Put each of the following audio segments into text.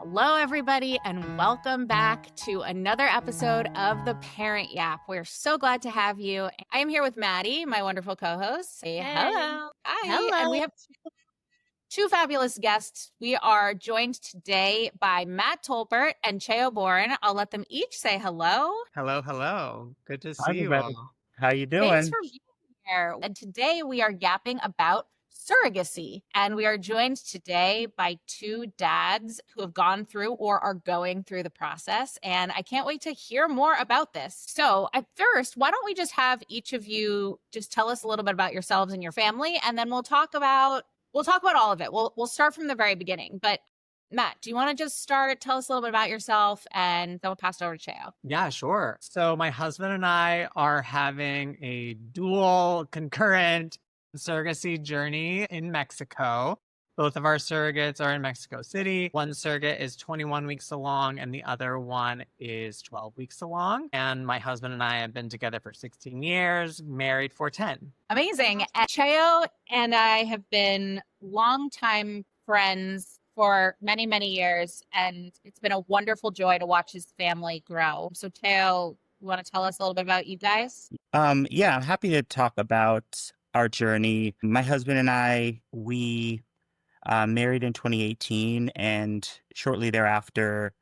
Hello, everybody, and welcome back to another episode of the Parent Yap. We're so glad to have you. I am here with Maddie, my wonderful co-host. Say hello. Hi. Hello. And we have two fabulous guests. We are joined today by Matt Tolbert and Cheo Bourne. I'll let them each say hello. Hello, hello. Good to Hi, see you everybody. all. How you doing? Thanks for being here. And today we are yapping about surrogacy. And we are joined today by two dads who have gone through or are going through the process. And I can't wait to hear more about this. So at first, why don't we just have each of you just tell us a little bit about yourselves and your family, and then we'll talk about all of it. We'll start from the very beginning. But Matt, do you want to just tell us a little bit about yourself, and then we'll pass it over to Cheo? Yeah, sure. So my husband and I are having a dual concurrent surrogacy journey in Mexico. Both of our surrogates are in Mexico City. One surrogate is 21 weeks along and the other one is 12 weeks along. And my husband and I have been together for 16 years, married for 10. Amazing. And Cheo and I have been longtime friends for many, many years, and it's been a wonderful joy to watch his family grow. So Cheo, you want to tell us a little bit about you guys? Yeah, I'm happy to talk about our journey. My husband and I, we married in 2018, and shortly thereafter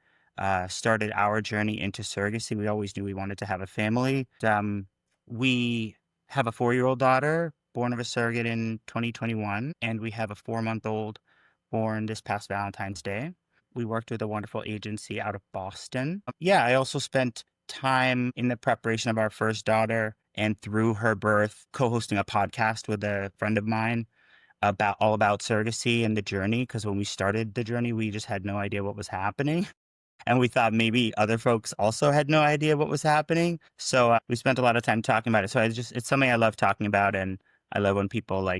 started our journey into surrogacy. We always knew we wanted to have a family. We have a 4-year-old daughter born of a surrogate in 2021, and we have a 4-month-old born this past Valentine's Day. We worked with a wonderful agency out of Boston. I also spent time in the preparation of our first daughter and through her birth co-hosting a podcast with a friend of mine about surrogacy and the journey, because when we started the journey, we just had no idea what was happening. And we thought maybe other folks also had no idea what was happening. So we spent a lot of time talking about it. So it's something I love talking about. And I love when people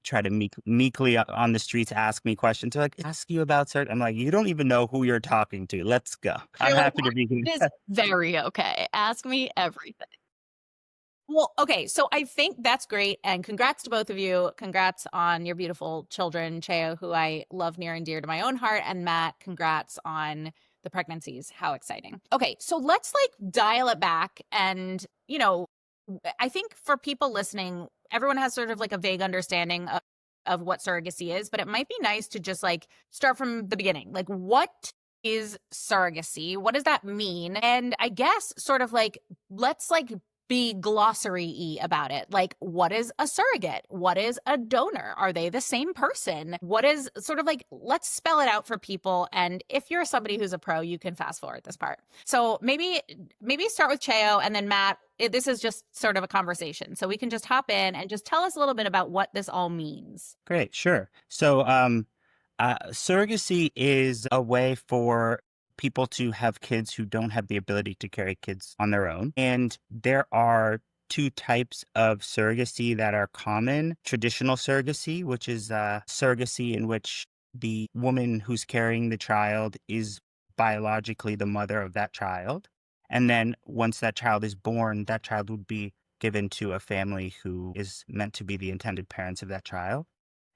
try to meekly on the streets ask me questions. They're like, ask you about surrogacy. I'm like, you don't even know who you're talking to. Let's go. I'm happy to be here. It is very okay. Ask me everything. Well, okay, so I think that's great, and congrats to both of you. Congrats on your beautiful children, Cheo, who I love near and dear to my own heart, and Matt, congrats on the pregnancies. How exciting. Okay, so let's dial it back, and I think for people listening, everyone has sort of a vague understanding of what surrogacy is, but it might be nice to just start from the beginning. What is surrogacy? What does that mean? And I guess sort of let's be glossary-y about it. What is a surrogate? What is a donor? Are they the same person? What is sort of let's spell it out for people. And if you're somebody who's a pro, you can fast forward this part. So maybe start with Cheo, and then Matt, this is just sort of a conversation. So we can just hop in and just tell us a little bit about what this all means. Great, sure. So surrogacy is a way for people to have kids who don't have the ability to carry kids on their own. And there are two types of surrogacy that are common. Traditional surrogacy, which is surrogacy in which the woman who's carrying the child is biologically the mother of that child. And then once that child is born, that child would be given to a family who is meant to be the intended parents of that child.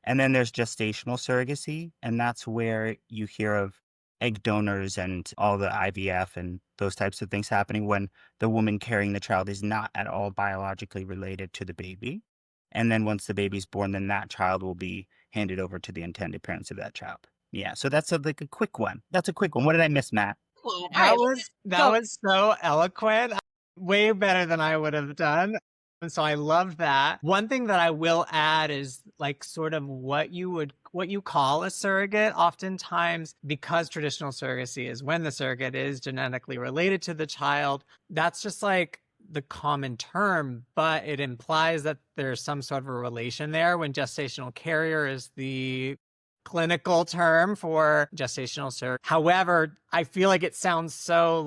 And then there's gestational surrogacy, and that's where you hear of egg donors and all the IVF and those types of things happening when the woman carrying the child is not at all biologically related to the baby. And then once the baby's born, then that child will be handed over to the intended parents of that child. Yeah, so that's a quick one. That's a quick one. What did I miss, Matt? That was so eloquent. Way better than I would have done. And so I love that. One thing that I will add is sort of what you call a surrogate. Oftentimes, because traditional surrogacy is when the surrogate is genetically related to the child, that's just the common term, but it implies that there's some sort of a relation there, when gestational carrier is the clinical term for gestational surrogate. However, I feel it sounds so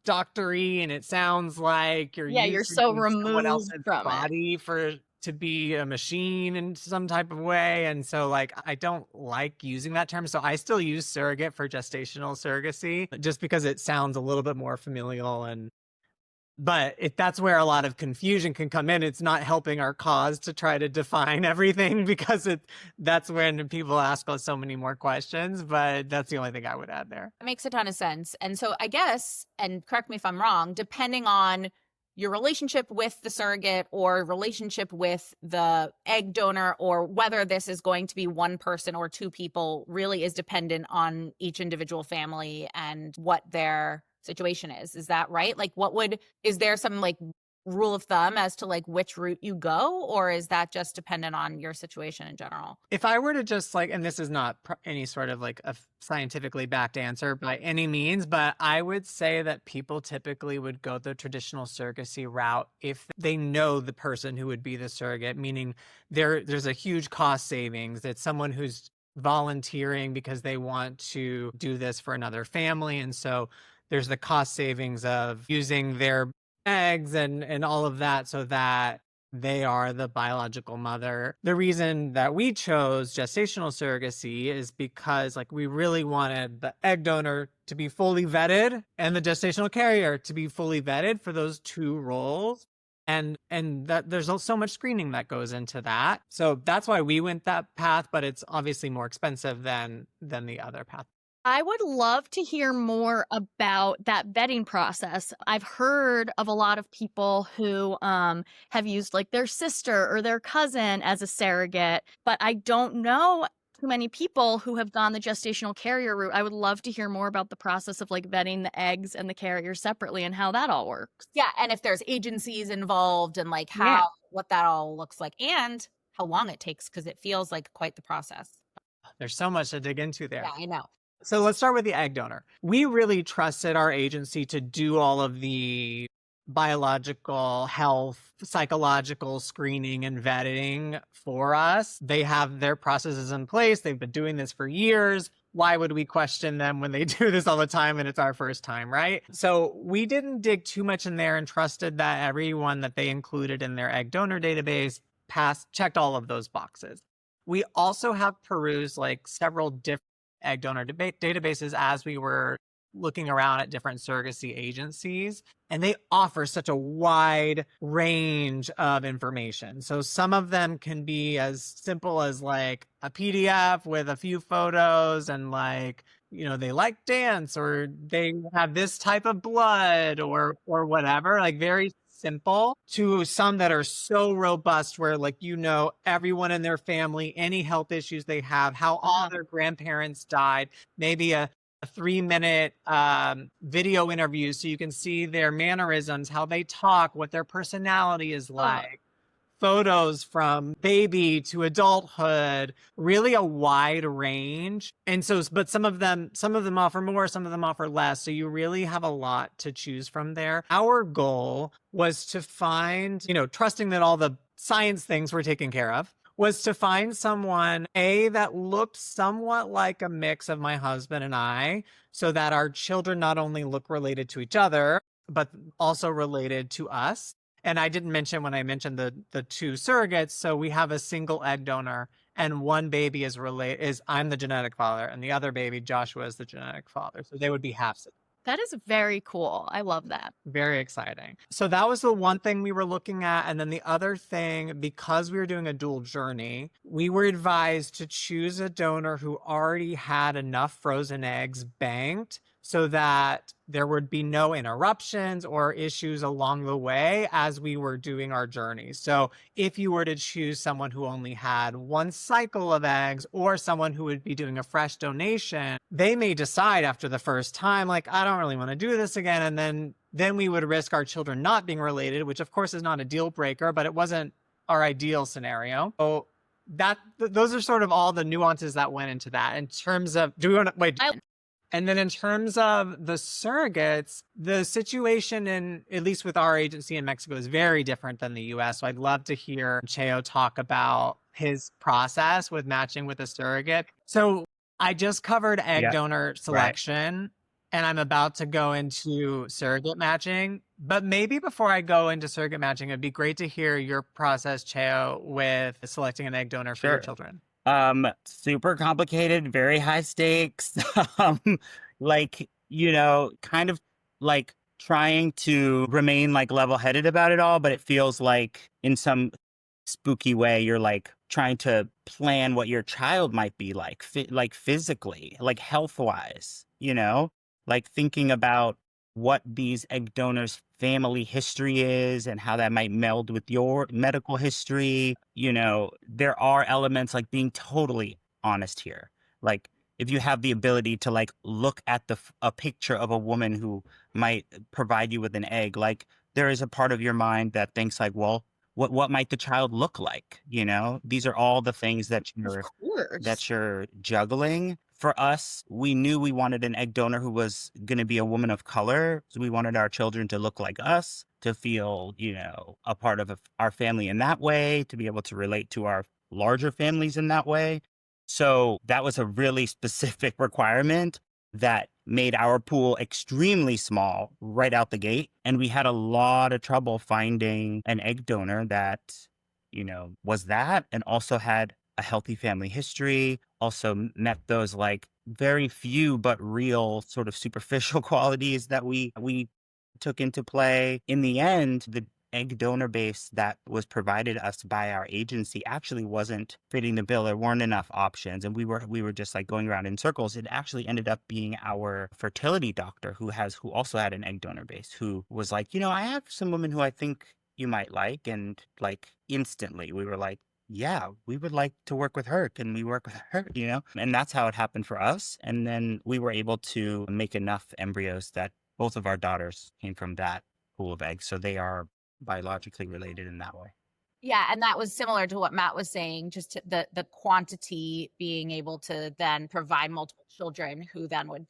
doctory, and it sounds like you're so removed someone else's from body to be a machine in some type of way. And so I don't like using that term. So I still use surrogate for gestational surrogacy just because it sounds a little bit more familial and But if that's where a lot of confusion can come in, it's not helping our cause to try to define everything, because that's when people ask us so many more questions. But that's the only thing I would add there. It makes a ton of sense. And so I guess, and correct me if I'm wrong, depending on your relationship with the surrogate or relationship with the egg donor, or whether this is going to be one person or two people, really is dependent on each individual family and what their situation is. Is that right? Like, is there some like rule of thumb as to like which route you go, or is that just dependent on your situation in general? If I were to just like, and this is not any sort of like a scientifically backed answer by any means, but I would say that people typically would go the traditional surrogacy route if they know the person who would be the surrogate, meaning there's a huge cost savings. It's someone who's volunteering because they want to do this for another family. And so there's the cost savings of using their eggs and all of that, so that they are the biological mother. The reason that we chose gestational surrogacy is because like we really wanted the egg donor to be fully vetted and the gestational carrier to be fully vetted for those two roles. And that there's so much screening that goes into that. So that's why we went that path, but it's obviously more expensive than the other path. I would love to hear more about that vetting process. I've heard of a lot of people who have used like their sister or their cousin as a surrogate, but I don't know too many people who have gone the gestational carrier route. I would love to hear more about the process of like vetting the eggs and the carrier separately and how that all works. Yeah, and if there's agencies involved and like what that all looks like and how long it takes, because it feels like quite the process. There's so much to dig into there. Yeah, I know. So let's start with the egg donor. We really trusted our agency to do all of the biological, health, psychological screening and vetting for us. They have their processes in place. They've been doing this for years. Why would we question them when they do this all the time and it's our first time, right? So we didn't dig too much in there and trusted that everyone that they included in their egg donor database checked all of those boxes. We also have perused like several different egg donor databases as we were looking around at different surrogacy agencies, and they offer such a wide range of information. So some of them can be as simple as like a PDF with a few photos and like, you know, they like dance or they have this type of blood or whatever, like very simple, to some that are so robust where like, you know, everyone in their family, any health issues they have, how all their grandparents died, maybe a 3-minute video interview so you can see their mannerisms, how they talk, what their personality is like. Photos from baby to adulthood, really a wide range. And so, but some of them offer more, some of them offer less. So you really have a lot to choose from there. Our goal was to find, you know, trusting that all the science things were taken care of, was to find someone, that looked somewhat like a mix of my husband and I, so that our children not only look related to each other, but also related to us. And I didn't mention when I mentioned the two surrogates. So we have a single egg donor, and one baby is I'm the genetic father, and the other baby, Joshua, is the genetic father. So they would be half siblings. That is very cool. I love that. Very exciting. So that was the one thing we were looking at. And then the other thing, because we were doing a dual journey, we were advised to choose a donor who already had enough frozen eggs banked so that there would be no interruptions or issues along the way as we were doing our journey. So if you were to choose someone who only had one cycle of eggs or someone who would be doing a fresh donation, they may decide after the first time, like, I don't really want to do this again. And then we would risk our children not being related, which of course is not a deal breaker, but it wasn't our ideal scenario. So those are sort of all the nuances that went into that. In terms of, do we want to wait? And then in terms of the surrogates, the situation at least with our agency in Mexico is very different than the US. So I'd love to hear Cheo talk about his process with matching with a surrogate. So I just covered egg donor selection, and I'm about to go into surrogate matching. But maybe before I go into surrogate matching, it'd be great to hear your process, Cheo, with selecting an egg donor for your children. Super complicated, very high stakes. Like, you know, kind of like trying to remain like level-headed about it all, but it feels like in some spooky way you're like trying to plan what your child might be like, like physically, like health-wise, like thinking about what these egg donors' family history is and how that might meld with your medical history. There are elements like being totally honest here. Like if you have the ability to like look at a picture of a woman who might provide you with an egg, like there is a part of your mind that thinks like, well, what might the child look like? These are all the things that Of course. you're juggling. For us, we knew we wanted an egg donor who was going to be a woman of color. So we wanted our children to look like us, to feel, a part of our family in that way, to be able to relate to our larger families in that way. So that was a really specific requirement that made our pool extremely small right out the gate. And we had a lot of trouble finding an egg donor that, was that and also had a healthy family history, also met those like very few but real sort of superficial qualities that we took into play. In the end, the egg donor base that was provided us by our agency actually wasn't fitting the bill. There weren't enough options, and we were just like going around in circles. It actually ended up being our fertility doctor who also had an egg donor base, who was like, I have some women who I think you might like, and like instantly we were like, yeah, we would like to work with her. Can we work with her? And that's how it happened for us. And then we were able to make enough embryos that both of our daughters came from that pool of eggs. So they are biologically related in that way. Yeah, and that was similar to what Matt was saying, just the quantity being able to then provide multiple children who then would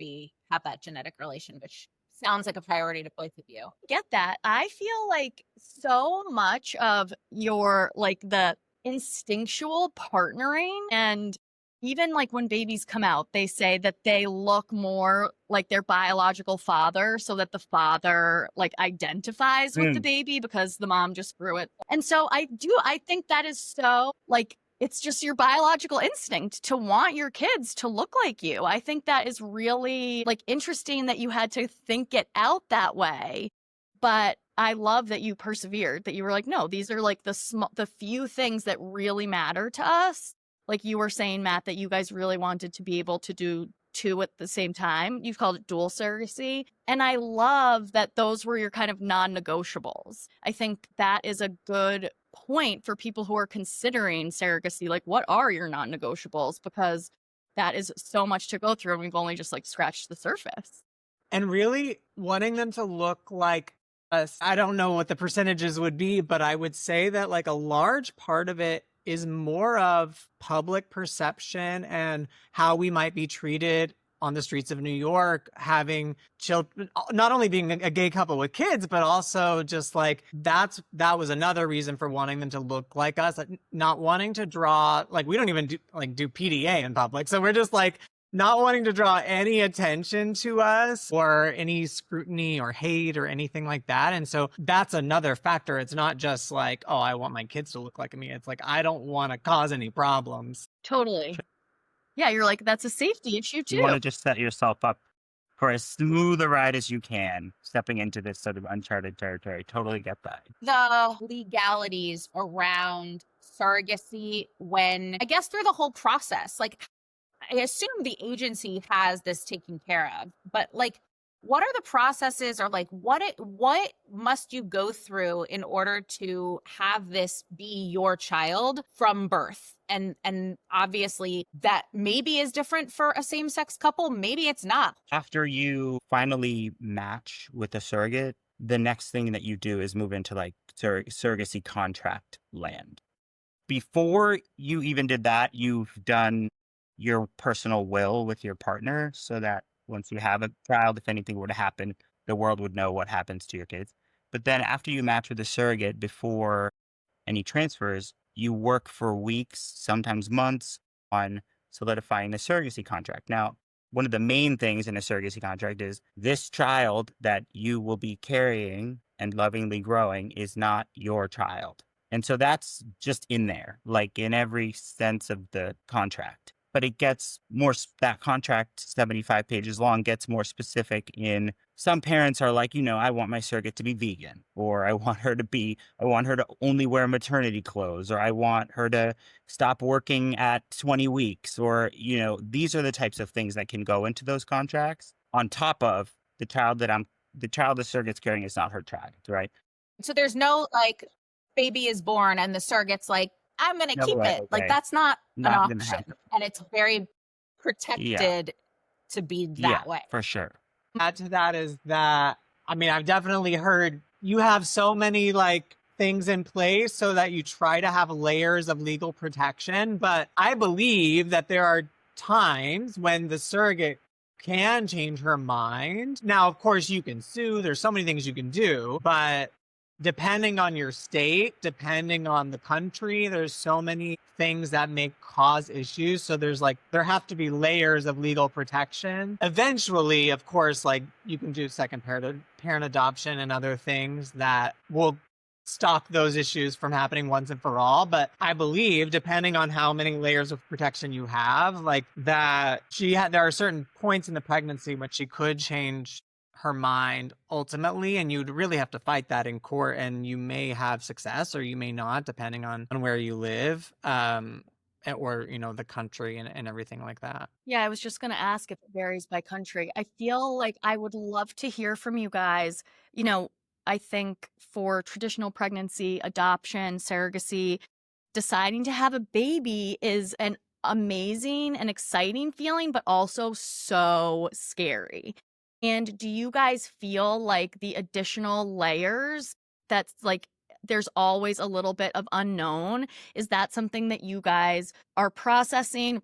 have that genetic relation, which sounds like a priority to both of you. Get that. I feel like so much of your like the instinctual partnering, and even like when babies come out, they say that they look more like their biological father, so that the father like identifies with the baby because the mom just grew it. And so I think that is so like, it's just your biological instinct to want your kids to look like you. I think that is really like interesting that you had to think it out that way. But I love that you persevered, that you were like, no, these are like the few things that really matter to us. Like you were saying, Matt, that you guys really wanted to be able to do two at the same time. You've called it dual surrogacy. And I love that those were your kind of non-negotiables. I think that is a good point for people who are considering surrogacy. Like, what are your non-negotiables? Because that is so much to go through, and we've only just like scratched the surface. And really wanting them to look like us. I don't know what the percentages would be, but I would say that like a large part of it is more of public perception and how we might be treated on the streets of New York, having children, not only being a gay couple with kids, but also just like that was another reason for wanting them to look like us, like not wanting to draw, like we don't even do PDA in public. So we're just like not wanting to draw any attention to us or any scrutiny or hate or anything like that. And so that's another factor. It's not just like, oh, I want my kids to look like me. It's like, I don't want to cause any problems. Totally. Yeah, you're like, that's a safety issue too. You want to just set yourself up for as smooth a ride as you can, stepping into this sort of uncharted territory. Totally get that. The legalities around surrogacy when, I guess, through the whole process, like, I assume the agency has this taken care of, but like, what are the processes, or like, what must you go through in order to have this be your child from birth? And obviously that maybe is different for a same-sex couple. Maybe it's not. After you finally match with a surrogate, the next thing that you do is move into like surrogacy contract land. Before you even did that, you've done your personal will with your partner, so that once you have a child, if anything were to happen, the world would know what happens to your kids. But then after you match with a surrogate, before any transfers, you work for weeks, sometimes months, on solidifying the surrogacy contract. Now, one of the main things in a surrogacy contract is this child that you will be carrying and lovingly growing is not your child. And so that's just in there, like in every sense of the contract. but it gets more, that contract, 75 pages long, gets more specific in some parents are like, I want my surrogate to be vegan, or I want her to only wear maternity clothes, or I want her to stop working at 20 weeks, or, these are the types of things that can go into those contracts on top of the child the surrogate's carrying is not her child, right? So there's no like baby is born and the surrogate's like, I'm going to No keep way, it. Like okay. that's not an Not gonna option. happen. And it's very Yeah. protected to be Yeah, that way. for sure. Add to that is that, I mean, I've definitely heard you have so many like things in place so that you try to have layers of legal protection. But I believe that there are times when the surrogate can change her mind. Now, of course, you can sue. There's so many things you can do, but depending on your state, depending on the country, there's so many things that may cause issues. So there have to be layers of legal protection. Eventually, of course, like you can do second parent adoption and other things that will stop those issues from happening once and for all. But I believe, depending on how many layers of protection you have, like that there are certain points in the pregnancy when she could change her mind ultimately, and you'd really have to fight that in court, and you may have success or you may not, depending on where you live, or the country and everything like that. Yeah, I was just going to ask if it varies by country. I feel like I would love to hear from you guys. I think for traditional pregnancy, adoption, surrogacy, deciding to have a baby is an amazing and exciting feeling, but also so scary. And do you guys feel like the additional layers that's like there's always a little bit of unknown? Is that something that you guys are processing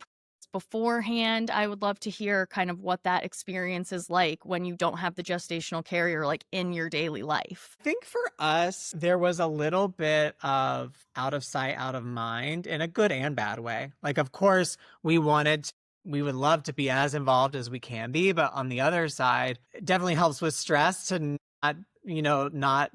beforehand? I would love to hear kind of what that experience is like when you don't have the gestational carrier like in your daily life. I think for us, there was a little bit of out of sight, out of mind in a good and bad way. Like, of course, we would love to be as involved as we can be, but on the other side, it definitely helps with stress to not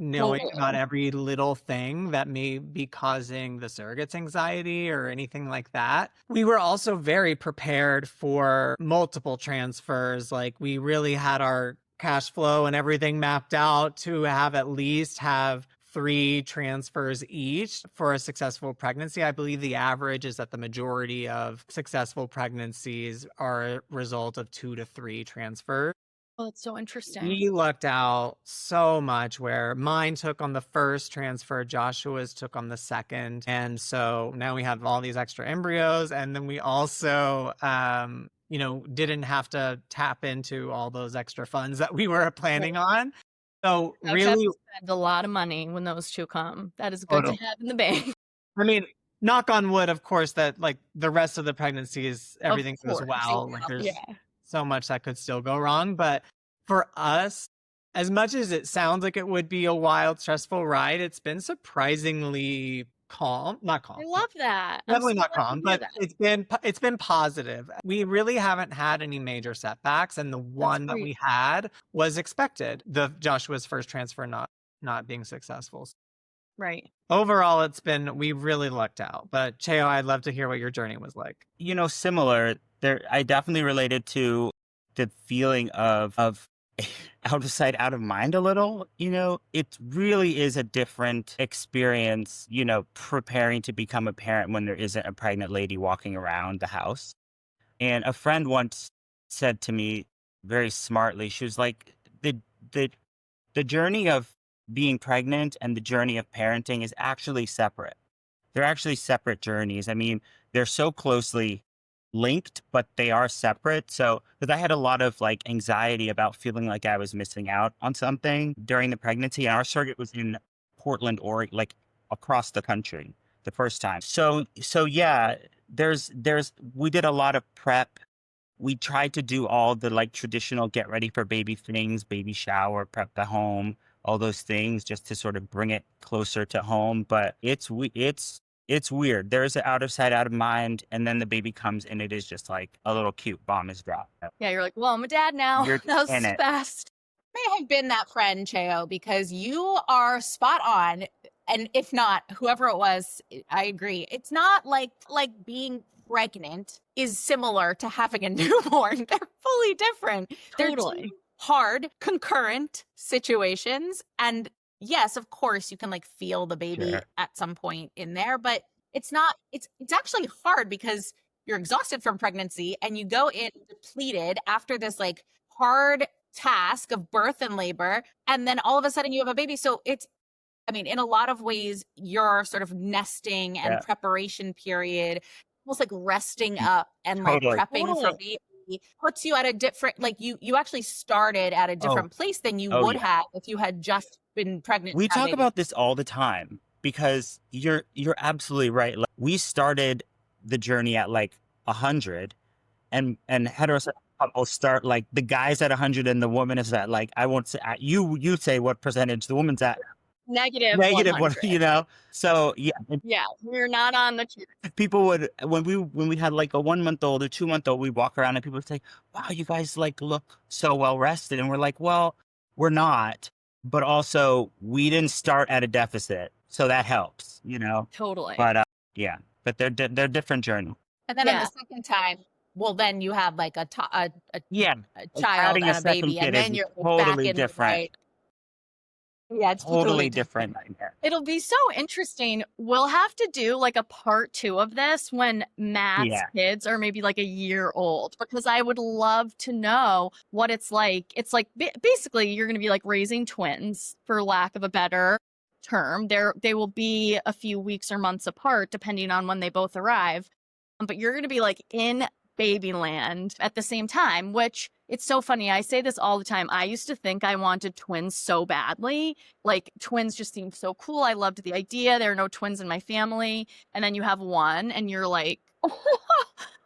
knowing about every little thing that may be causing the surrogate's anxiety or anything like that. We were also very prepared for multiple transfers. Like we really had our cash flow and everything mapped out to at least have 3 transfers each for a successful pregnancy. I believe the average is that the majority of successful pregnancies are a result of 2 to 3 transfers. Oh, that's so interesting. We lucked out so much where mine took on the first transfer, Joshua's took on the second. And so now we have all these extra embryos. And then we also, didn't have to tap into all those extra funds that we were planning on. So You really spend a lot of money when those two come. That is good to have in the bank. I mean, knock on wood, of course, that like the rest of the pregnancy is everything goes well. Like there's so much that could still go wrong. But for us, as much as it sounds like it would be a wild, stressful ride, it's been surprisingly calm. Not calm. I love that. Definitely not calm, but it's been positive. We really haven't had any major setbacks, and the one that we had was expected. The Joshua's first transfer not being successful. Right. Overall, we really lucked out. But Cheo, I'd love to hear what your journey was like. Similar. I definitely related to the feeling of out of sight, out of mind a little. It really is a different experience, preparing to become a parent when there isn't a pregnant lady walking around the house. And a friend once said to me very smartly, she was like, the journey of being pregnant and the journey of parenting is actually separate. They're actually separate journeys. I mean, they're so closely linked, but they are separate. So, because I had a lot of like anxiety about feeling like I was missing out on something during the pregnancy, and our surrogate was in Portland, Oregon, like across the country the first time. So yeah, we did a lot of prep. We tried to do all the like traditional get ready for baby things, baby shower, prep the home, all those things just to sort of bring it closer to home. But it's weird. There's an out of sight, out of mind, and then the baby comes and it is just like a little cute bomb is dropped. Yeah, you're like, well, I'm a dad now. That was fast. May have been that friend, Cheo, because you are spot on. And if not, whoever it was, I agree. It's not like being pregnant is similar to having a newborn. They're fully different. They're Totally. two hard, concurrent situations. And yes, of course, you can like feel the baby Sure. at some point in there, but it's not, it's actually hard because you're exhausted from pregnancy and you go in depleted after this like hard task of birth and labor. And then all of a sudden you have a baby. So it's, I mean, in a lot of ways, your sort of nesting and Yeah. preparation period, almost like resting up and like Totally. prepping for Totally. baby, puts you at a different, like you actually started at a different place than you would have if you had just been pregnant. We and had a talk baby. about this all the time because you're absolutely right. Like, we started the journey at like 100, and heterosexual couples start like the guy's at 100 and the woman is at like, I won't say you say what percentage the woman's at. Negative Negative 100. one, you know. So yeah, Yeah, we're not on the people would when we had like a 1-month-old or 2-month-old, we walk around and people would say, "Wow, you guys like look so well rested," and we're like, "Well, we're not, but also we didn't start at a deficit, so that helps, you know." Totally. But yeah, but they're different journeys. And then on Yeah. the second time, well, then you have like a Yeah, child adding a and a second baby, kid and then is you're back totally in different. right. Yeah, it's Totally different. It'll be so interesting. We'll have to do like a part 2 of this when Matt's Yeah. kids are maybe like a year old, because I would love to know what it's like. It's like basically you're going to be like raising twins, for lack of a better term. They will be a few weeks or months apart depending on when they both arrive. But you're going to be like in babyland at the same time, which it's so funny. I say this all the time. I used to think I wanted twins so badly. Like twins just seemed so cool. I loved the idea. There are no twins in my family. And then you have one and you're like, what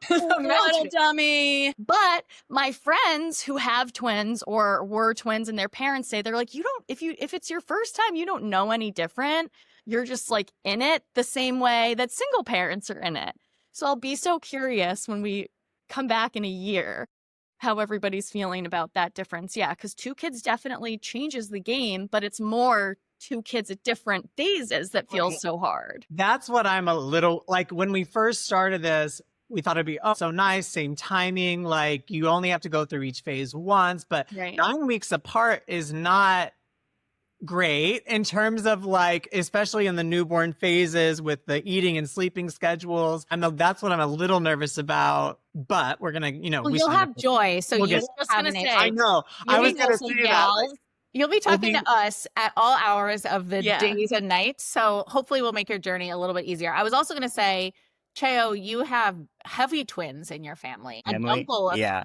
a dummy. But my friends who have twins or were twins and their parents say, they're like, you don't, if it's your first time, you don't know any different. You're just like in it the same way that single parents are in it. So I'll be so curious when we come back in a year how everybody's feeling about that difference. Yeah, because 2 kids definitely changes the game, but it's more 2 kids at different phases that feels so hard. That's what I'm a little like when we first started this. We thought it'd be so nice, same timing. Like you only have to go through each phase once, but Right. 9 weeks apart is not great in terms of like, especially in the newborn phases with the eating and sleeping schedules. I know that's what I'm a little nervous about, but we're going to, Well, you'll have joy. So We'll you'll get- have gonna an say, I know. I You'll was be going to also say that. Like, You'll be talking to us at all hours of the Yeah. days and nights. So hopefully we'll make your journey a little bit easier. I was also going to say, Cheo, you have heavy twins in your family. An Family? uncle. Yeah.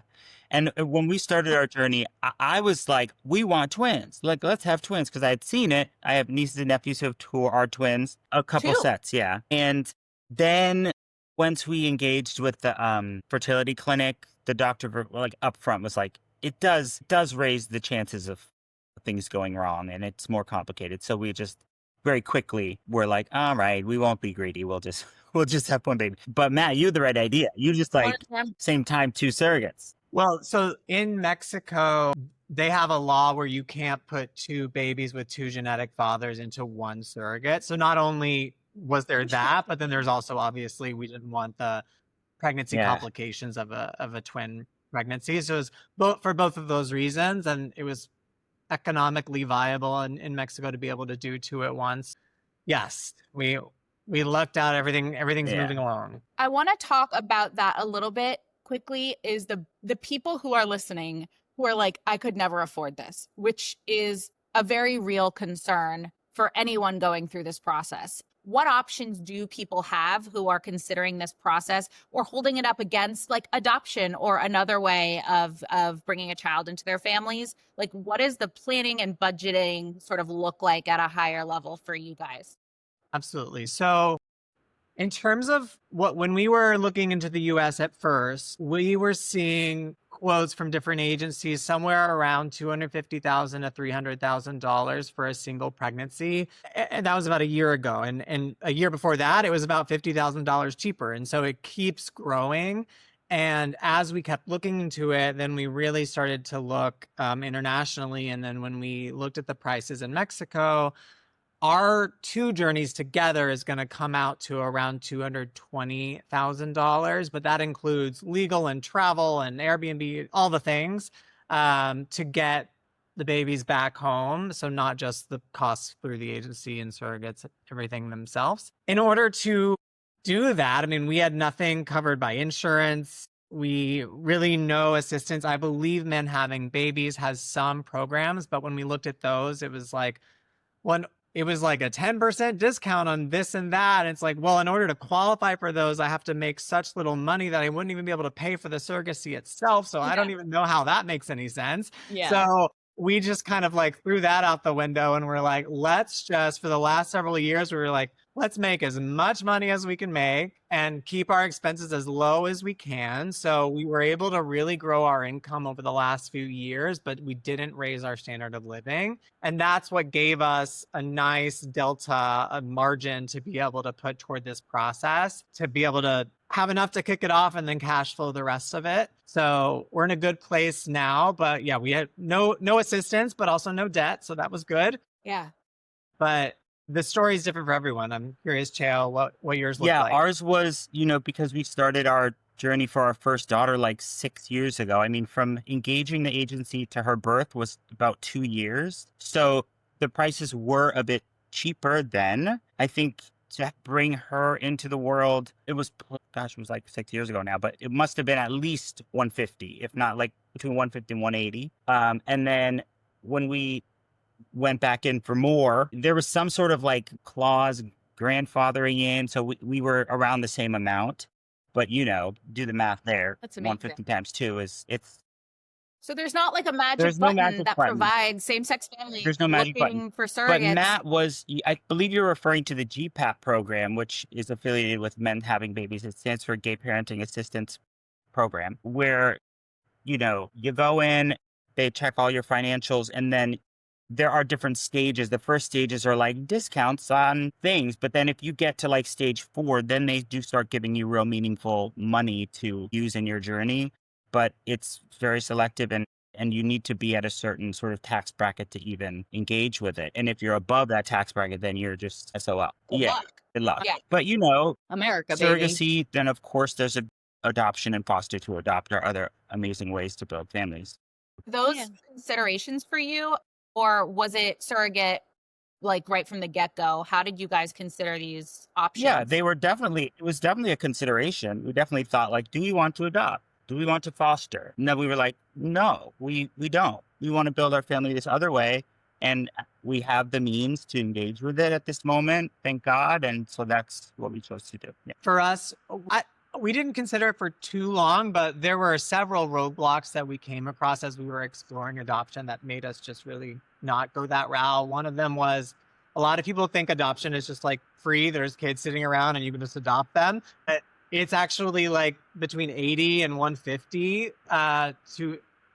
And when we started our journey, I was like, we want twins. Like, let's have twins because I had seen it. I have nieces and nephews who are twins, a couple 2. sets. Yeah. And then once we engaged with the fertility clinic, the doctor like up front was like, it does raise the chances of things going wrong and it's more complicated. So we just very quickly were like, all right, we won't be greedy. We'll just have one baby. But Matt, you had the right idea. You just like same time 2 surrogates. well, so in Mexico, they have a law where you can't put 2 babies with 2 genetic fathers into one surrogate. So not only was there that, but then there's also obviously we didn't want the pregnancy complications of a twin pregnancy. So it was for both of those reasons, and it was economically viable in Mexico to be able to do 2 at once. Yes, we lucked out. Everything's moving along. I want to talk about that a little bit quickly. Is the people who are listening who are like, I could never afford this, which is a very real concern for anyone going through this process. What options do people have who are considering this process or holding it up against like adoption or another way of bringing a child into their families? Like, what is the planning and budgeting sort of look like at a higher level for you guys? Absolutely. So in terms of when we were looking into the US at first, we were seeing quotes from different agencies somewhere around $250,000 to $300,000 for a single pregnancy. And that was about a year ago. And a year before that, it was about $50,000 cheaper. And so it keeps growing. And as we kept looking into it, then we really started to look internationally. And then when we looked at the prices in Mexico, our two journeys together is going to come out to around $220,000, but that includes legal and travel and Airbnb, all the things, to get the babies back home. So not just the costs through the agency and surrogates, everything themselves. In order to do that, I mean, we had nothing covered by insurance. We really no assistance. I believe Men Having Babies has some programs, but when we looked at those, it was like a 10% discount on this and that. And it's like, well, in order to qualify for those, I have to make such little money that I wouldn't even be able to pay for the surrogacy itself. So I don't even know how that makes any sense. Yeah. So we just kind of like threw that out the window and we're like, let's just, for the last several years, we were like, let's make as much money as we can make and keep our expenses as low as we can. So we were able to really grow our income over the last few years, but we didn't raise our standard of living. And that's what gave us a nice delta, a margin to be able to put toward this process, to be able to have enough to kick it off and then cash flow the rest of it. So we're in a good place now, but yeah, we had no assistance, but also no debt. So that was good. Yeah. But the story is different for everyone. I'm curious, Cheo, what yours looked like. Yeah, ours was, because we started our journey for our first daughter like 6 years ago. I mean, from engaging the agency to her birth was about 2 years. So the prices were a bit cheaper then. I think to bring her into the world, it was like 6 years ago now, but it must have been at least 150, if not like between 150 and 180. And then when we went back in for more, there was some sort of like clause grandfathering in. So we were around the same amount, but do the math there. That's amazing. 150 times 2 it's. So there's not like a magic There's no button magic that button. provides same-sex families There's no magic looking button. for surrogates. But Matt I believe you're referring to the GPAP program, which is affiliated with Men Having Babies. It stands for Gay Parenting Assistance Program, where, you go in, they check all your financials, and then there are different stages. The first stages are like discounts on things, but then if you get to like stage 4, then they do start giving you real meaningful money to use in your journey. But it's very selective and you need to be at a certain sort of tax bracket to even engage with it. And if you're above that tax bracket, then you're just SOL. Good luck. Good luck. Yeah. But America, baby. surrogacy, then of course there's adoption and foster to adopt are other amazing ways to build families. Those considerations for you, or was it surrogate like right from the get-go? How did you guys consider these options? Yeah, it was definitely a consideration. We definitely thought like, do we want to adopt? Do we want to foster? And then we were like, no, we don't. We want to build our family this other way. And we have the means to engage with it at this moment, thank God. And so that's what we chose to do. Yeah. For us, we didn't consider it for too long, but there were several roadblocks that we came across as we were exploring adoption that made us just really not go that route. One of them was a lot of people think adoption is just like free. There's kids sitting around and you can just adopt them. But it's actually like between 80 and 150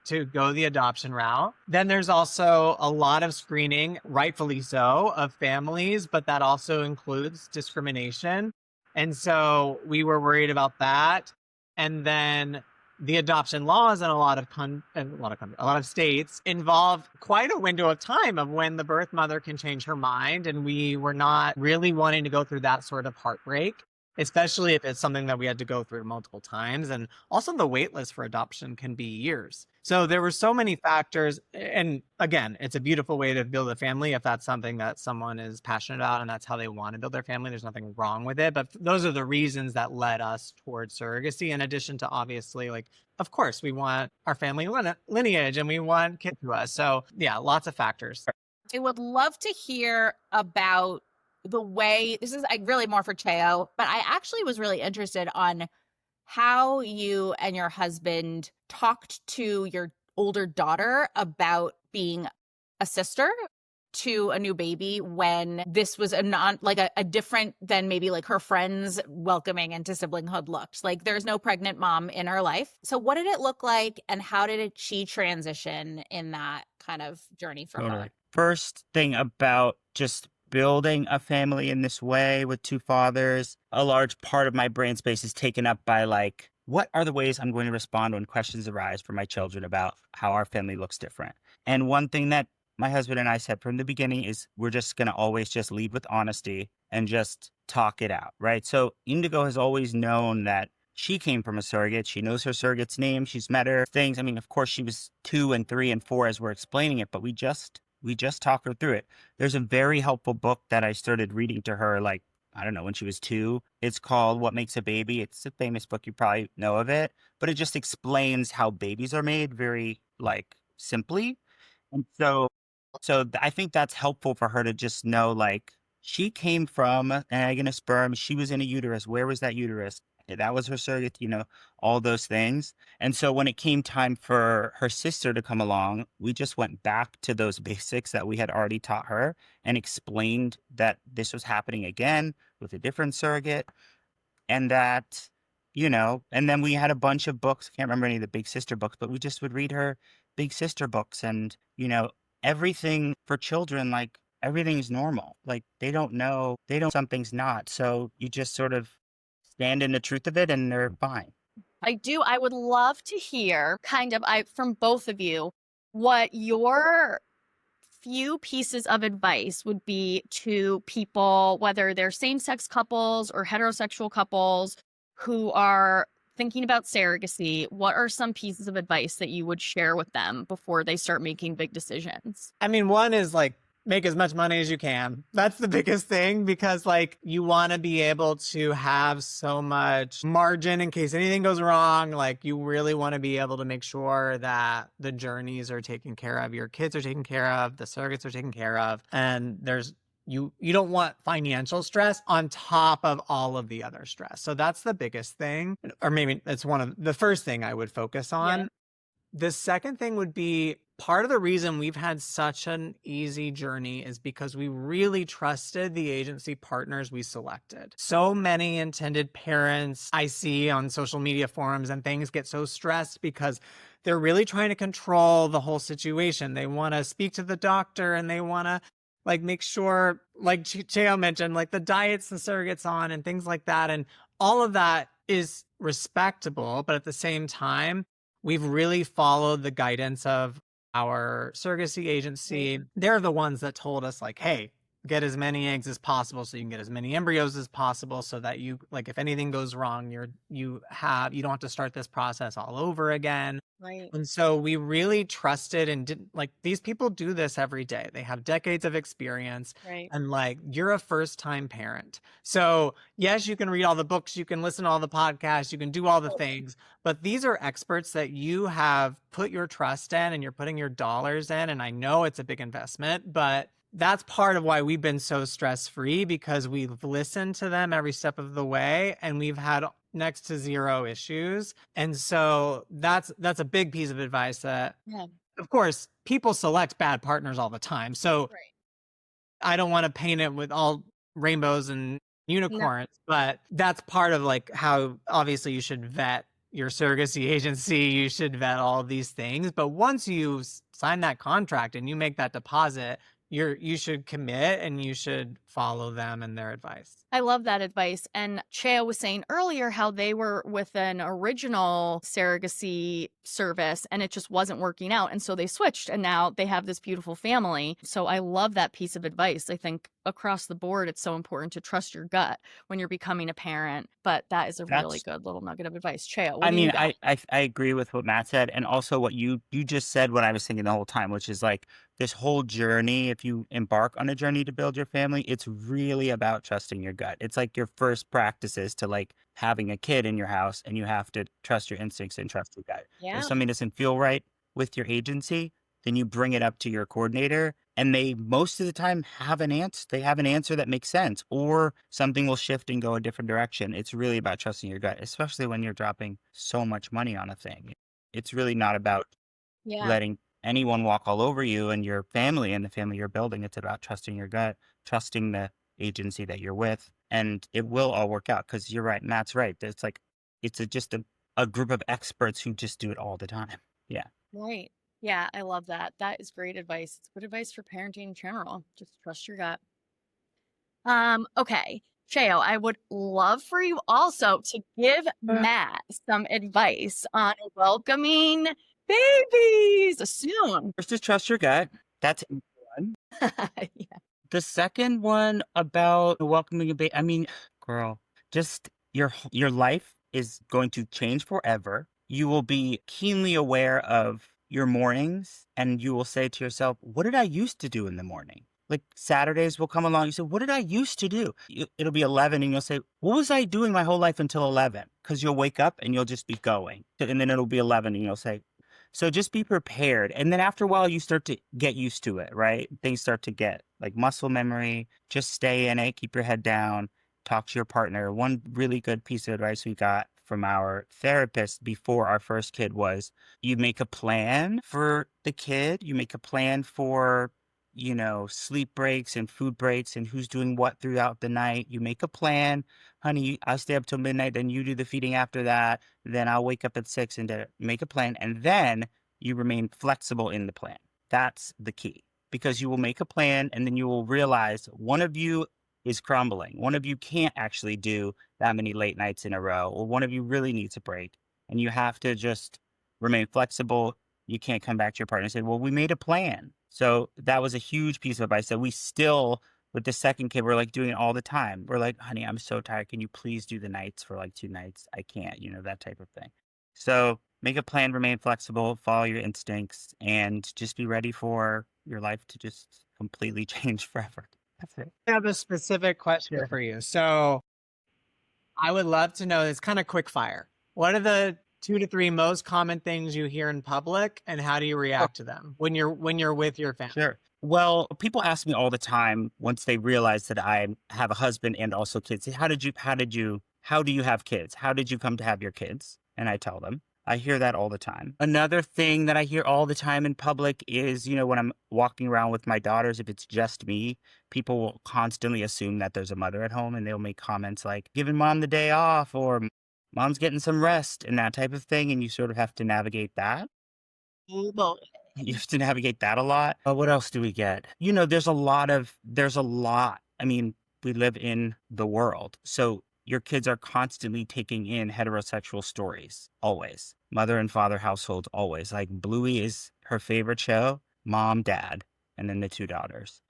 to go the adoption route. Then there's also a lot of screening, rightfully so, of families, but that also includes discrimination. And so we were worried about that. And then the adoption laws in a lot of states involve quite a window of time of when the birth mother can change her mind. And we were not really wanting to go through that sort of heartbreak, especially if it's something that we had to go through multiple times. And also the wait list for adoption can be years. So there were so many factors. And again, it's a beautiful way to build a family if that's something that someone is passionate about and that's how they want to build their family. There's nothing wrong with it. But those are the reasons that led us towards surrogacy, in addition to obviously, like, of course, we want our family lineage and we want kids to us. So yeah, lots of factors. I would love to hear about the way, this is really more for Cheo, but I actually was really interested on how you and your husband talked to your older daughter about being a sister to a new baby when this was a different than maybe like her friends welcoming into siblinghood looked. Like there's no pregnant mom in her life. So what did it look like and how did she transition in that kind of journey for her? First thing about just building a family in this way with 2 fathers, a large part of my brain space is taken up by like, what are the ways I'm going to respond when questions arise for my children about how our family looks different? And one thing that my husband and I said from the beginning is we're just going to always just lead with honesty and just talk it out, right? So Indigo has always known that she came from a surrogate. She knows her surrogate's name. She's met her things. I mean, of course, she was 2 and 3 and 4 as we're explaining it, but we just talk her through it. There's a very helpful book that I started reading to her, like, I don't know, when she was 2. It's called What Makes a Baby. It's a famous book. You probably know of it, but it just explains how babies are made very like simply. And I think that's helpful for her to just know, like, she came from an egg and a sperm. She was in a uterus. Where was that uterus? That was her surrogate, all those things. And so when it came time for her sister to come along, we just went back to those basics that we had already taught her and explained that this was happening again with a different surrogate and that, and then we had a bunch of books. I can't remember any of the Big Sister books, but we just would read her Big Sister books and, everything for children, like everything's normal. Like they don't, something's not. So you just sort of stand in the truth of it and they're fine. I would love to hear from both of you what your few pieces of advice would be to people, whether they're same-sex couples or heterosexual couples who are thinking about surrogacy. What are some pieces of advice that you would share with them before they start making big decisions? I mean, one is like, make as much money as you can. That's the biggest thing, because like you want to be able to have so much margin in case anything goes wrong. Like you really want to be able to make sure that the journeys are taken care of, your kids are taken care of, the surrogates are taken care of, and you don't want financial stress on top of all of the other stress. So that's the biggest thing, or maybe it's one of the first thing I would focus on. Yeah. The second thing would be, part of the reason we've had such an easy journey is because we really trusted the agency partners we selected. So many intended parents I see on social media forums and things get so stressed because they're really trying to control the whole situation. They want to speak to the doctor and they want to like make sure, like Cheo mentioned, like the diets the surrogates on and things like that. And all of that is respectable, but at the same time, we've really followed the guidance of our surrogacy agency. They're the ones that told us like, hey, get as many eggs as possible so you can get as many embryos as possible so that you, like, if anything goes wrong, you don't have to start this process all over again. Right. And so we really trusted and didn't, like, these people do this every day. They have decades of experience. Right. And like, you're a first-time parent. So yes, you can read all the books, you can listen to all the podcasts, you can do all the things, but these are experts that you have put your trust in and you're putting your dollars in. And I know it's a big investment, but that's part of why we've been so stress-free, because we've listened to them every step of the way and we've had next to zero issues. And so that's a big piece of advice that, of course, people select bad partners all the time. So I don't want to paint it with all rainbows and unicorns, but that's part of like how obviously you should vet your surrogacy agency, you should vet all these things. But once you sign that contract and you make that deposit, you should commit and you should follow them and their advice. I love that advice. And Cheo was saying earlier how they were with an original surrogacy service and it just wasn't working out. And so they switched and now they have this beautiful family. So I love that piece of advice. I think across the board, it's so important to trust your gut when you're becoming a parent. But that is a really good little nugget of advice. Cheo, what do you got? I agree with what Matt said. And also what you just said, what I was thinking the whole time, which is like this whole journey, if you embark on a journey to build your family, it's really about trusting your gut. It's like your first practices to like having a kid in your house, and you have to trust your instincts and trust your gut. If something doesn't feel right with your agency, then you bring it up to your coordinator, and they most of the time have an answer. They have an answer that makes sense, or something will shift and go a different direction. It's really about trusting your gut, especially when you're dropping so much money on a thing. It's really not about letting anyone walk all over you and your family and the family you're building. It's about trusting your gut, trusting the agency that you're with, and it will all work out, because you're right. Matt's right. It's like, just a group of experts who just do it all the time. Yeah. Right. Yeah, I love that. That is great advice. It's good advice for parenting in general. Just trust your gut. Okay. Cheo, I would love for you also to give Matt some advice on welcoming babies soon. First is trust your gut. That's Yeah. The second one about welcoming a baby, I mean, girl, just your life is going to change forever. You will be keenly aware of your mornings and you will say to yourself, what did I used to do in the morning? Like Saturdays will come along. You say, what did I used to do? It'll be 11 and you'll say, what was I doing my whole life until 11? Because you'll wake up and you'll just be going. And then it'll be 11 and you'll say, so just be prepared. And then after a while, you start to get used to it, right? Things start to get like muscle memory. Just stay in it, keep your head down, talk to your partner. One really good piece of advice we got from our therapist before our first kid was you make a plan for the kid, you make a plan for, sleep breaks and food breaks and who's doing what throughout the night. You make a plan. Honey, I'll stay up till midnight, then you do the feeding after that. Then I'll wake up at 6 and make a plan. And then you remain flexible in the plan. That's the key because you will make a plan and then you will realize one of you is crumbling. One of you can't actually do that many late nights in a row, or one of you really needs a break. And you have to just remain flexible. You can't come back to your partner and say, well, we made a plan. So that was a huge piece of advice that we still, with the second kid, we're like doing it all the time. We're like, honey, I'm so tired. Can you please do the nights for like 2 nights? I can't, that type of thing. So make a plan, remain flexible, follow your instincts, and just be ready for your life to just completely change forever. That's it. I have a specific question Sure. for you. So I would love to know, it's kind of quick fire. What are the 2 to 3 most common things you hear in public, and how do you react to them when you're with your family? Sure. Well, people ask me all the time once they realize that I have a husband and also kids, how do you have kids? How did you come to have your kids? And I tell them. I hear that all the time. Another thing that I hear all the time in public is, when I'm walking around with my daughters, if it's just me, people will constantly assume that there's a mother at home and they'll make comments like, giving mom the day off or mom's getting some rest and that type of thing. And you sort of have to navigate that. Well, You have to navigate that a lot. What else do we get? There's a lot. I mean, we live in the world. So your kids are constantly taking in heterosexual stories, always. Mother and father households, always. Like Bluey is her favorite show, mom, dad, and then the 2 daughters,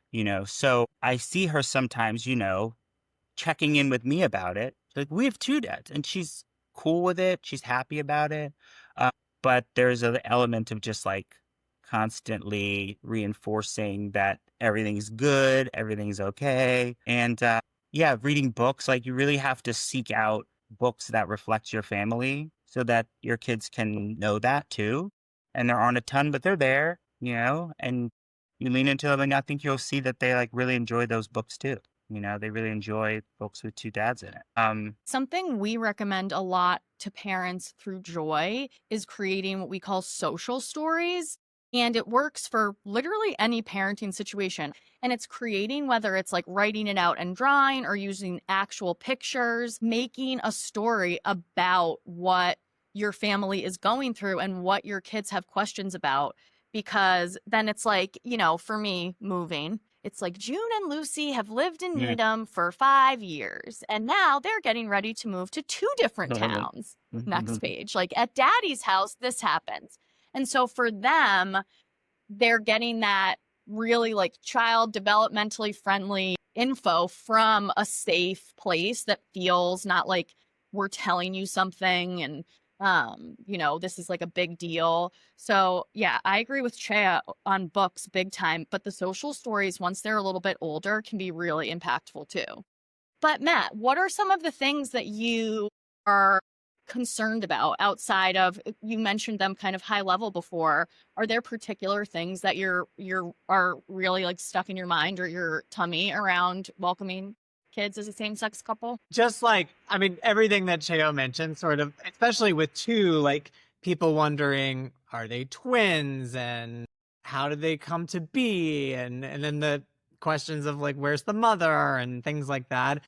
So I see her sometimes, checking in with me about it. Like, we have 2 dads, and she's cool with it. She's happy about it. But there's an element of just like constantly reinforcing that everything's good, everything's okay. And yeah, reading books, like you really have to seek out books that reflect your family so that your kids can know that too. And there aren't a ton, but they're there, and you lean into them and I think you'll see that they like really enjoy those books too. They really enjoy books with 2 dads in it. something we recommend a lot to parents through Joy is creating what we call social stories. And it works for literally any parenting situation. And it's creating, whether it's like writing it out and drawing or using actual pictures, making a story about what your family is going through and what your kids have questions about. Because then it's like, for me, moving, it's like June and Lucy have lived in Yeah. Needham for 5 years, and now they're getting ready to move to 2 different Totally. towns. Next page, like at Daddy's house, this happens. And so for them, they're getting that really like child developmentally friendly info from a safe place that feels not like we're telling you something and this is like a big deal. So yeah, I agree with Chea on books big time, but the social stories, once they're a little bit older, can be really impactful too. But Matt, what are some of the things that you are concerned about outside of, you mentioned them kind of high level before? Are there particular things that you're are really like stuck in your mind or your tummy around welcoming kids as a same-sex couple? Just like, I mean, everything that Cheo mentioned, sort of, especially with 2, like people wondering, are they twins and how did they come to be? And then the questions of like, where's the mother and things like that.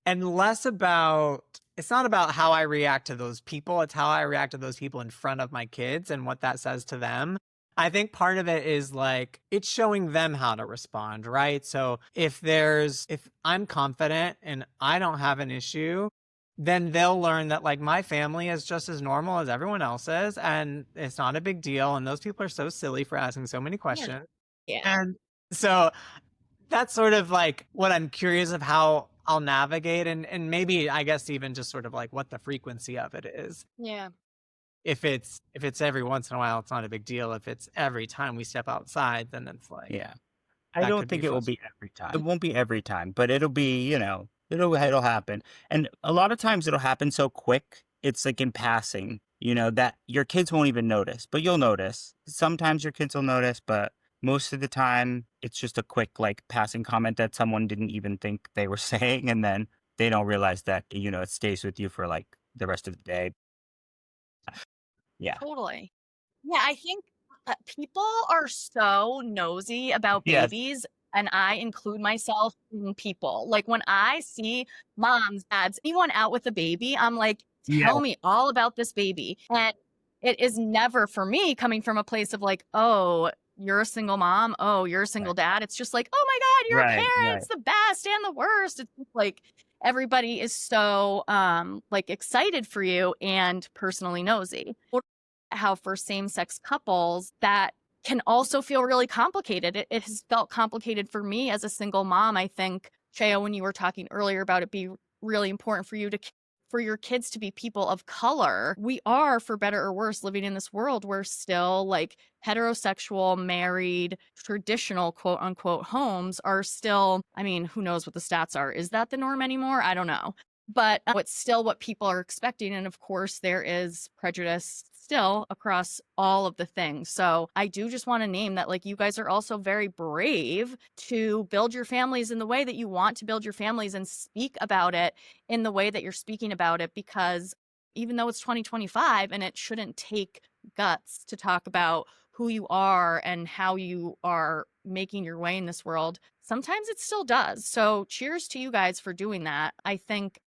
And less about, it's not about how I react to those people. It's how I react to those people in front of my kids and what that says to them. I think part of it is like, it's showing them how to respond, right? So if I'm confident and I don't have an issue, then they'll learn that like my family is just as normal as everyone else's and it's not a big deal. And those people are so silly for asking so many questions. Yeah. And so that's sort of like what I'm curious of how I'll navigate, and maybe I guess even just sort of like what the frequency of it is. Yeah. If it's every once in a while, it's not a big deal. If it's every time we step outside, then it's like, Yeah. I that don't could be think it will be frustrating. every time. It won't be every time, but it'll be, it'll happen. And a lot of times it'll happen so quick, it's like in passing, that your kids won't even notice, but you'll notice. Sometimes your kids will notice, but most of the time it's just a quick like passing comment that someone didn't even think they were saying, and then they don't realize that, it stays with you for like the rest of the day. Yeah. Totally. Yeah, I think people are so nosy about Yes. babies, and I include myself in people. Like when I see moms, dads, anyone out with a baby, I'm like, Yeah. tell me all about this baby. And it is never for me coming from a place of like, oh, you're a single mom. Oh, you're a single dad. It's just like, oh my God, you're a Right, parent. right. It's the best and the worst. It's just like everybody is so like excited for you and personally nosy. How for same-sex couples that can also feel really complicated. It has felt complicated for me as a single mom. I think, Cheo, when you were talking earlier about it being really important for you for your kids to be people of color, we are, for better or worse, living in this world where still like heterosexual, married, traditional quote unquote homes are still, I mean, who knows what the stats are? Is that the norm anymore? I don't know. But it's still what people are expecting. And of course, there is prejudice still across all of the things. So I do just want to name that, like, you guys are also very brave to build your families in the way that you want to build your families and speak about it in the way that you're speaking about it, because even though it's 2025 and it shouldn't take guts to talk about who you are and how you are making your way in this world, sometimes it still does. So cheers to you guys for doing that. I think,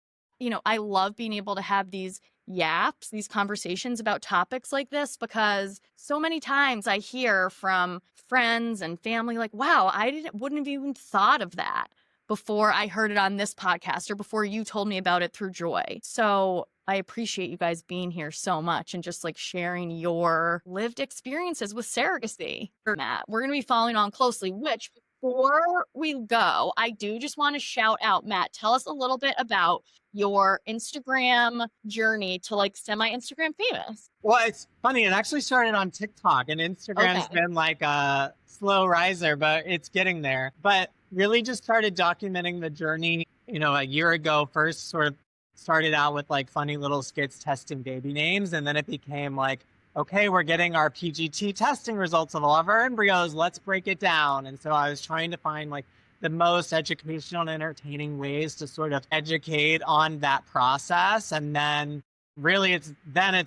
I love being able to have these yaps, these conversations about topics like this, because so many times I hear from friends and family like, wow, wouldn't have even thought of that before I heard it on this podcast or before you told me about it through Joy. So I appreciate you guys being here so much and just like sharing your lived experiences with surrogacy. Matt, we're going to be following on closely, which before we go, I do just want to shout out, Matt, tell us a little bit about your Instagram journey to like semi-Instagram famous. Well, it's funny. It actually started on TikTok, and Instagram's been like a slow riser, but it's getting there. But really just started documenting the journey, a year ago. First sort of started out with like funny little skits testing baby names. And then it became like, okay, we're getting our PGT testing results of all of our embryos. Let's break it down. And so I was trying to find like the most educational and entertaining ways to sort of educate on that process. And then really it's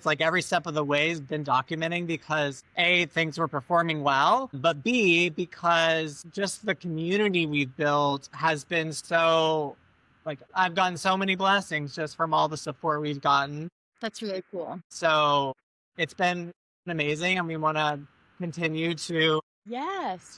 like every step of the way has been documenting, because A, things were performing well, but B, because just the community we've built has been so, like, I've gotten so many blessings just from all the support we've gotten. That's really cool. So it's been amazing, and we want to continue to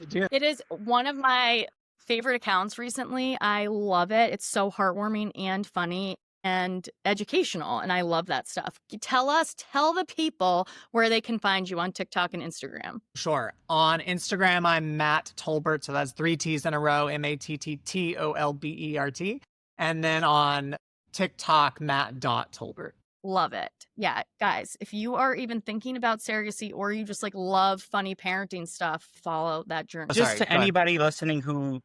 do it. It is one of my favorite accounts recently. I love it. It's so heartwarming and funny and educational, and I love that stuff. Tell the people where they can find you on TikTok and Instagram. Sure. On Instagram, I'm Matt Tolbert, so that's 3 T's in a row, MattTolbert. And then on TikTok, Matt.Tolbert. Love it. Yeah, guys, if you are even thinking about surrogacy or you just like love funny parenting stuff, follow that journey. Just to anybody listening who,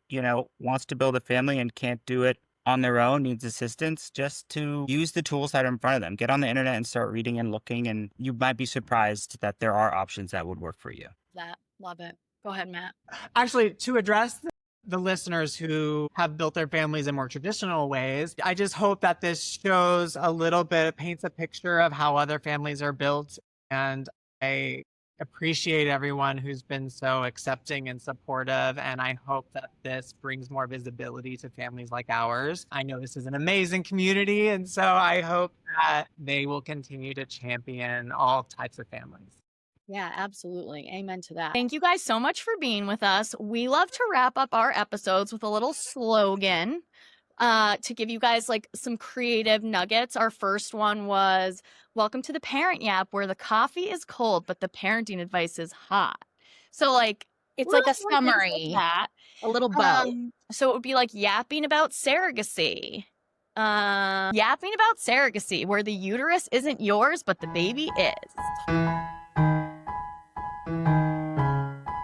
wants to build a family and can't do it on their own, needs assistance, just to use the tools that are in front of them. Get on the internet and start reading and looking, and you might be surprised that there are options that would work for you. Love it. Go ahead, Matt. Actually, to address the listeners who have built their families in more traditional ways, I just hope that this shows a little bit, paints a picture of how other families are built. And I appreciate everyone who's been so accepting and supportive. And I hope that this brings more visibility to families like ours. I know this is an amazing community, and so I hope that they will continue to champion all types of families. Yeah, absolutely. Amen to that. Thank you guys so much for being with us. We love to wrap up our episodes with a little slogan to give you guys like some creative nuggets. Our first one was, welcome to the Parent Yap, where the coffee is cold, but the parenting advice is hot. So like, It's like a Little more things like summary, that. a little bow. So it would be like yapping about surrogacy. Yapping about surrogacy, where the uterus isn't yours, but the baby is.